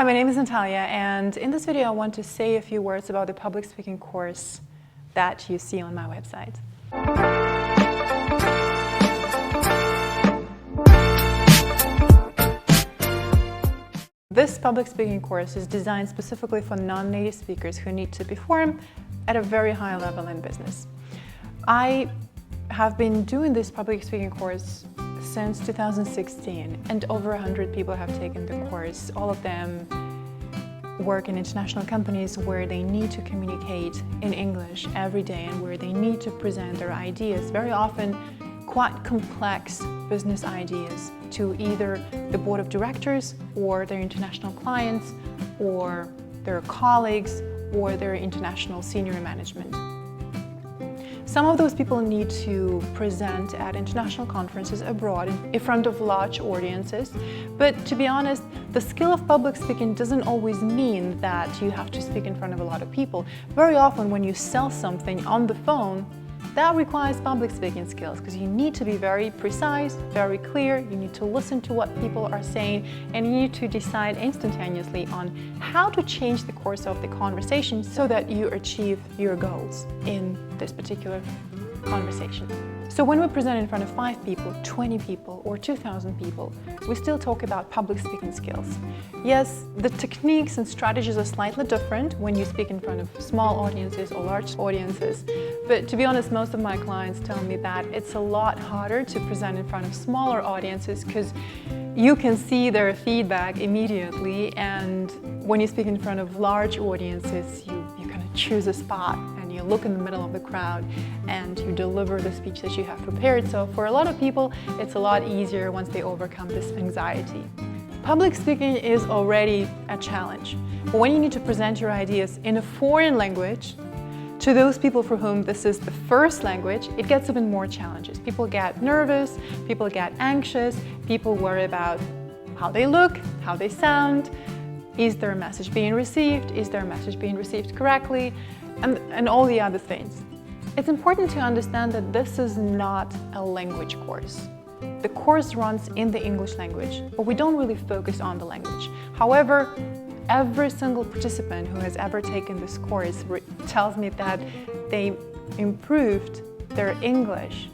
Hi, my name is Natalia, and in this video I want to say a few words about the public speaking course that you see on my website. This public speaking course is designed specifically for non-native speakers who need to perform at a very high level in business. I have been doing this public speaking course since 2016, and over 100 people have taken the course. All of them work in international companies where they need to communicate in English every day and where they need to present their ideas, very often quite complex business ideas, to either the board of directors or their international clients or their colleagues or their international senior management. Some of those people need to present at international conferences abroad in front of large audiences, but to be honest, the skill of public speaking doesn't always mean that you have to speak in front of a lot of people. Very often when you sell something on the phone, that requires public speaking skills because you need to be very precise, very clear, you need to listen to what people are saying, and you need to decide instantaneously on how to change the course of the conversation so that you achieve your goals in this particular conversation. So when we present in front of 5 people, 20 people, or 2,000 people, we still talk about public speaking skills. Yes, the techniques and strategies are slightly different when you speak in front of small audiences or large audiences, but to be honest, most of my clients tell me that it's a lot harder to present in front of smaller audiences because you can see their feedback immediately, and when you speak in front of large audiences, you kind of choose a spot and you look in the middle of the crowd and you deliver the speech that you have prepared. So for a lot of people, it's a lot easier once they overcome this anxiety. Public speaking is already a challenge, but when you need to present your ideas in a foreign language, to those people for whom this is the first language, it gets even more challenges. People get nervous, people get anxious, people worry about how they look, how they sound, is their message being received, is their message being received correctly, and all the other things. It's important to understand that this is not a language course. The course runs in the English language, but we don't really focus on the language. However, every single participant who has ever taken this course tells me that they improved their English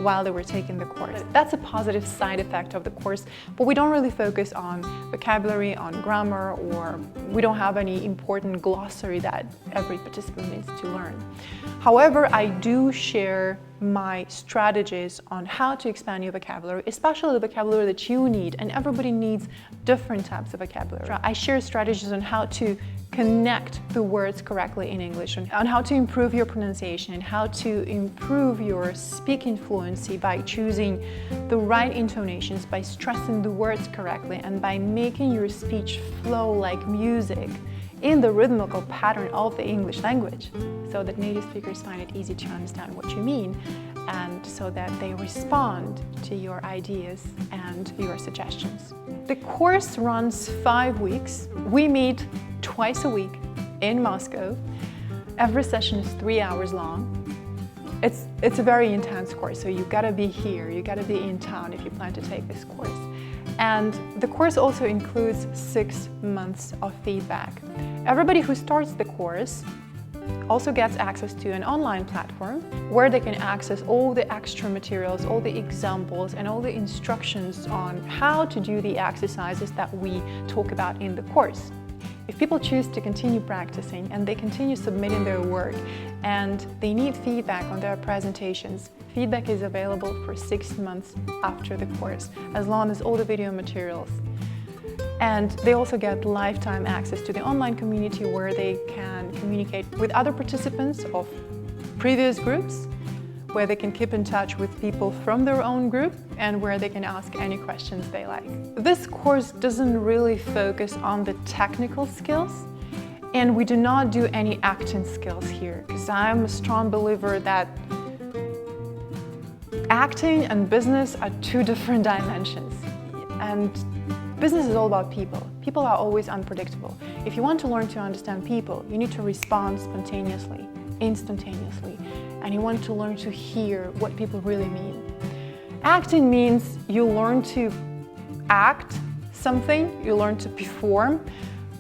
while they were taking the course. That's a positive side effect of the course, but we don't really focus on vocabulary, on grammar, or we don't have any important glossary that every participant needs to learn. However, I do share my strategies on how to expand your vocabulary, especially the vocabulary that you need, and everybody needs different types of vocabulary. I share strategies on how to connect the words correctly in English, and on how to improve your pronunciation, and how to improve your speaking fluency by choosing the right intonations, by stressing the words correctly, and by making your speech flow like music in the rhythmical pattern of the English language, so that native speakers find it easy to understand what you mean, and so that they respond to your ideas and your suggestions. The course runs 5 weeks. We meet twice a week in Moscow. Every session is 3 hours long. It's a very intense course, so you gotta be here, you gotta be in town if you plan to take this course. And the course also includes 6 months of feedback. Everybody who starts the course also gets access to an online platform where they can access all the extra materials, all the examples, and all the instructions on how to do the exercises that we talk about in the course. If people choose to continue practicing and they continue submitting their work and they need feedback on their presentations, feedback is available for 6 months after the course, as long as all the video materials. And they also get lifetime access to the online community where they can communicate with other participants of previous groups, where they can keep in touch with people from their own group, and where they can ask any questions they like. This course doesn't really focus on the technical skills, and we do not do any acting skills here, because I'm a strong believer that acting and business are 2 different dimensions. And business is all about people. People are always unpredictable. If you want to learn to understand people, you need to respond spontaneously, instantaneously, and you want to learn to hear what people really mean. Acting means you learn to act, something, you learn to perform,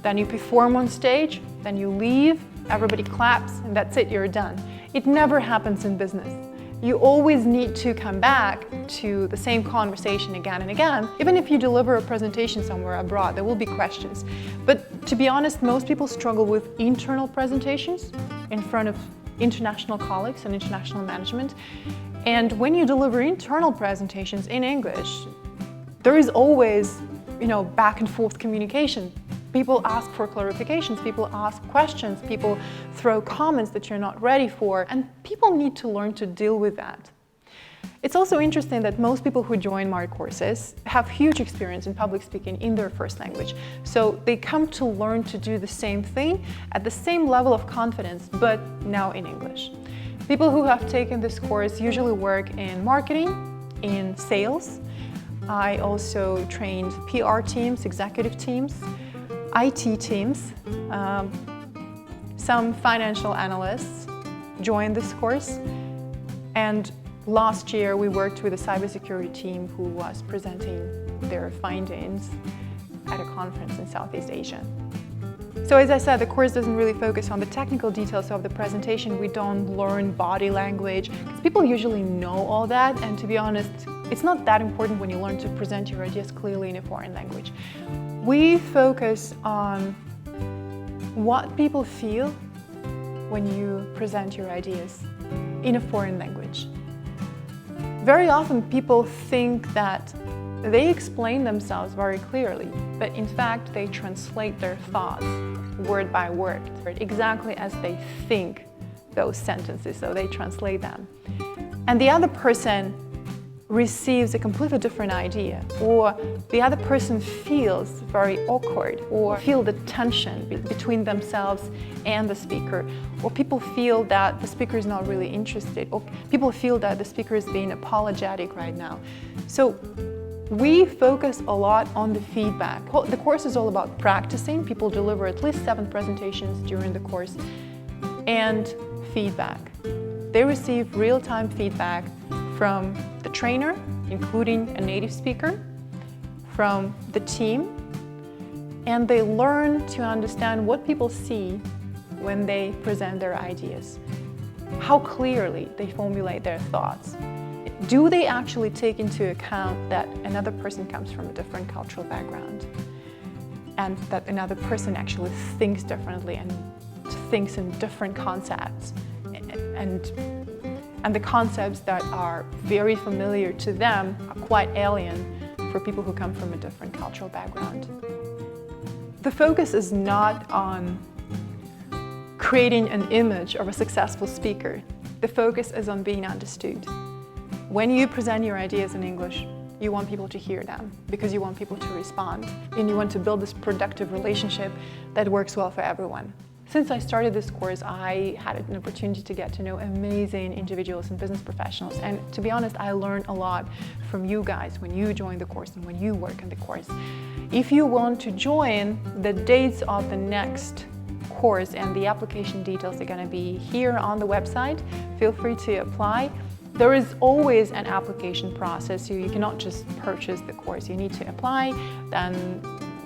then you perform on stage, then you leave, everybody claps, and that's it, you're done. It never happens in business. You always need to come back to the same conversation again and again. Even if you deliver a presentation somewhere abroad, there will be questions. But to be honest, most people struggle with internal presentations in front of international colleagues and international management. And when you deliver internal presentations in English, there is always, back and forth communication. People ask for clarifications, people ask questions, people throw comments that you're not ready for, and people need to learn to deal with that. It's also interesting that most people who join my courses have huge experience in public speaking in their first language. So they come to learn to do the same thing at the same level of confidence, but now in English. People who have taken this course usually work in marketing, in sales. I also trained PR teams, executive teams, IT teams, some financial analysts joined this course, and last year we worked with a cybersecurity team who was presenting their findings at a conference in Southeast Asia. So as I said, the course doesn't really focus on the technical details of the presentation. We don't learn body language, because people usually know all that, and to be honest, it's not that important when you learn to present your ideas clearly in a foreign language. We focus on what people feel when you present your ideas in a foreign language. Very often people think that they explain themselves very clearly, but in fact they translate their thoughts word by word, exactly as they think those sentences, so they translate them. And the other person receives a completely different idea, or the other person feels very awkward, or feel the tension between themselves and the speaker, or people feel that the speaker is not really interested, or people feel that the speaker is being apologetic right now. So we focus a lot on the feedback. The course is all about practicing. People deliver at least 7 presentations during the course, and feedback. They receive real-time feedback from the trainer, including a native speaker, from the team, and they learn to understand what people see when they present their ideas, how clearly they formulate their thoughts. Do they actually take into account that another person comes from a different cultural background, and that another person actually thinks differently and thinks in different concepts, and the concepts that are very familiar to them are quite alien for people who come from a different cultural background. The focus is not on creating an image of a successful speaker. The focus is on being understood. When you present your ideas in English, you want people to hear them because you want people to respond, and you want to build this productive relationship that works well for everyone. Since I started this course, I had an opportunity to get to know amazing individuals and business professionals. And to be honest, I learned a lot from you guys when you join the course and when you work in the course. If you want to join, the dates of the next course and the application details are going to be here on the website. Feel free to apply. There is always an application process, so you cannot just purchase the course. You need to apply, then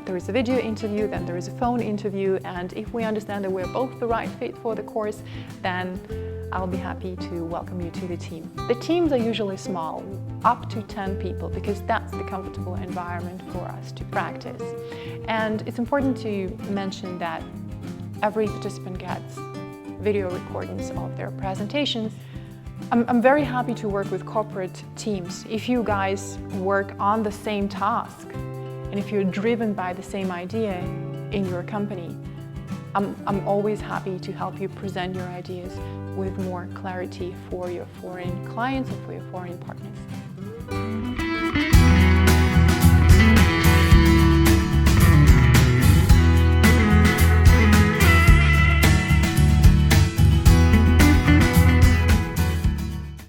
there is a video interview, then there is a phone interview, and if we understand that we're both the right fit for the course, then I'll be happy to welcome you to the team. The teams are usually small, up to 10 people, because that's the comfortable environment for us to practice. And it's important to mention that every participant gets video recordings of their presentations. I'm very happy to work with corporate teams. If you guys work on the same task, and if you're driven by the same idea in your company, I'm always happy to help you present your ideas with more clarity for your foreign clients or for your foreign partners.